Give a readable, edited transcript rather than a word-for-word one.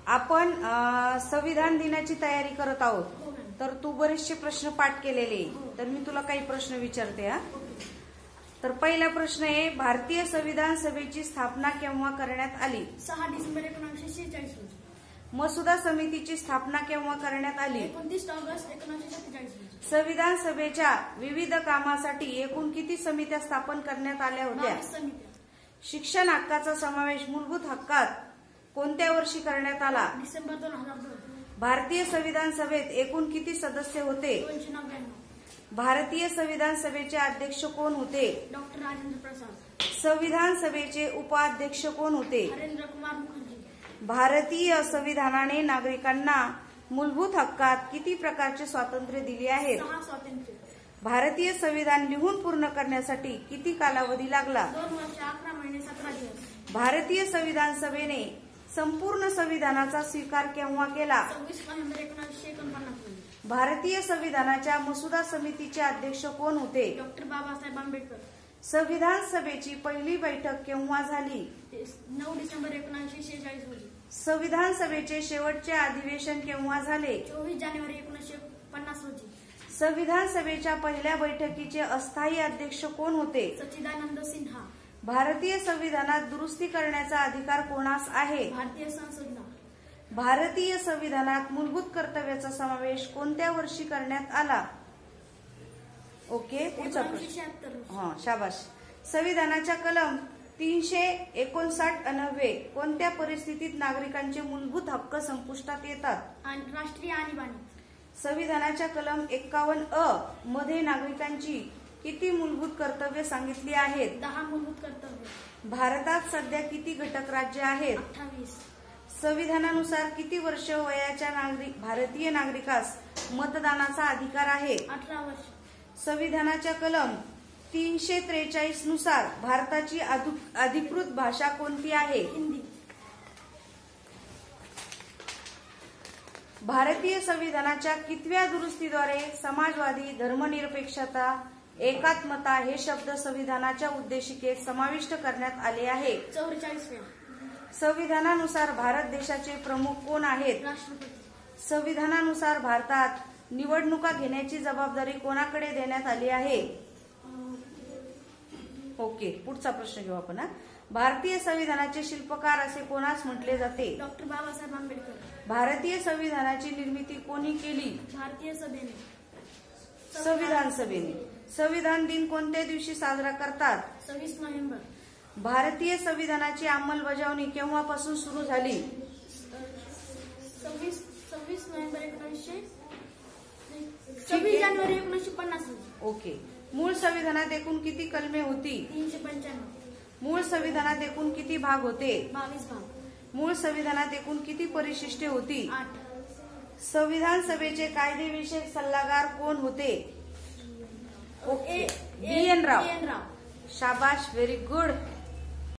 आपण संविधान दिनाची तयारी करत आहोत, तर तू बरेचसे प्रश्न पाठ केलेले, तर मी तुला काही प्रश्न विचारते हा. तर पहिला प्रश्न आहे, भारतीय संविधान सभेची स्थापना केव्हा करण्यात आली? 6 डिसेंबर 1946 रोजी. मसुदा समितीची स्थापना केव्हा करण्यात आली? 29 ऑगस्ट 1947 रोजी. संविधान सभेच्या विविध कामासाठी एकूण किती समित्या स्थापन करण्यात आल्या होत्या? 22 समित्या. शिक्षण हक्काचा समावेश मूलभूत हक्कात कोणत्या वर्षी करण्यात आला? डिसेंबर 2002. भारतीय संविधान सभेत एकूण किती सदस्य होते? 299. भारतीय संविधान सभेचे अध्यक्ष कोण होते? डॉक्टर राजेंद्र प्रसाद. संविधान सभेचे उपाध्यक्ष कोण होते? हरेंद्र कुमार मुखर्जी. भारतीय संविधानाने नागरिकांना मूलभूत हक्कात किती प्रकारचे स्वातंत्र्य दिले आहेत? 6 स्वातंत्र्य. भारतीय संविधान लिहून पूर्ण करण्यासाठी किती कालावधी लागला? 2 वर्ष 11 महिने 17 दिवस. भारतीय संविधान सभेने संपूर्ण संविधानाचा स्वीकार केव्हा केला? 26 नोव्हेंबर 1949 रोजी. भारतीय संविधानाच्या मसुदा समितीचे अध्यक्ष कोण होते? डॉक्टर बाबासाहेब आंबेडकर. संविधान सभेची पहिली बैठक केव्हा झाली? 9 डिसेंबर 1946 रोजी. संविधान सभेचे शेवटचे अधिवेशन केव्हा झाले? 24 जानेवारी 1950 रोजी. संविधान सभेच्या पहिल्या बैठकीचे अस्थायी अध्यक्ष कोण होते? सच्चिदानंद सिन्हा. भारतीय संविधानात दुरुस्ती करण्याचा अधिकार कोणास आहे? भारतीय संसदला. भारतीय संविधानात मूलभूत कर्तव्याचा समावेश कोणत्या वर्षी करण्यात आला? ओके, पुढचा प्रश्न. 1976 रोजी. हा, शाबाश. संविधानाच्या कलम 359 अन्वये कोणत्या परिस्थितीत नागरिकांचे मूलभूत हक्क संपुष्टात येतात? राष्ट्रीय आणीबाणी. संविधानाच्या कलम 51 मध्ये नागरिकांची किती मूलभूत कर्तव्य सांगितली आहेत? 10 मूलभूत कर्तव्य. भारतात सध्या किती घटक राज्य आहेत? 28. संविधानानुसार किती वर्ष वयाच्या भारतीय नागरिकास मतदानाचा अधिकार आहे? 18 वर्ष. संविधानाच्या कलम 343 नुसार भारताची अधिकृत भाषा कोणती आहे? हिंदी. भारतीय संविधानाच्या कितव्या दुरुस्तीद्वारे समाजवादी, धर्मनिरपेक्षता, एकात्मता हे शब्द संविधानाच्या उद्देशिकेत समाविष्ट करण्यात आले आहे? 44व्या. संविधानानुसार भारत देशाचे प्रमुख कोण आहेत? राष्ट्रपती. संविधानानुसार भारतात निवडणुका घेण्याची जबाबदारी कोणाकडे देण्यात आली आहे? ओके, पुढचा प्रश्न घेऊ आपण. भारतीय संविधानाचे शिल्पकार असे कोणास म्हटले जाते? डॉक्टर बाबासाहेब आंबेडकर. भारतीय संविधानाची निर्मिती कोणी केली? भारतीय सभेने. संविधान सभेने. संविधान दिन कोणत्या दिवशी साजरा करतात? 26 नोव्हेंबर. भारतीय संविधानाची अंमलबजावणी केव्हापासून सुरू झाली? 26 नोव्हेंबर 26 जानेवारी 1950 रोजी. ओके. मूळ संविधानात एकूण किती कलमे होती? 395. मूळ संविधानात एकूण किती भाग होते? 22 भाग. मूळ संविधानात एकूण किती परिशिष्टे होती? 8. संविधान सभेचे कायदेविषयक सल्लागार कोण होते? ओके, बी एन राव. शाबाश, व्हेरी गुड.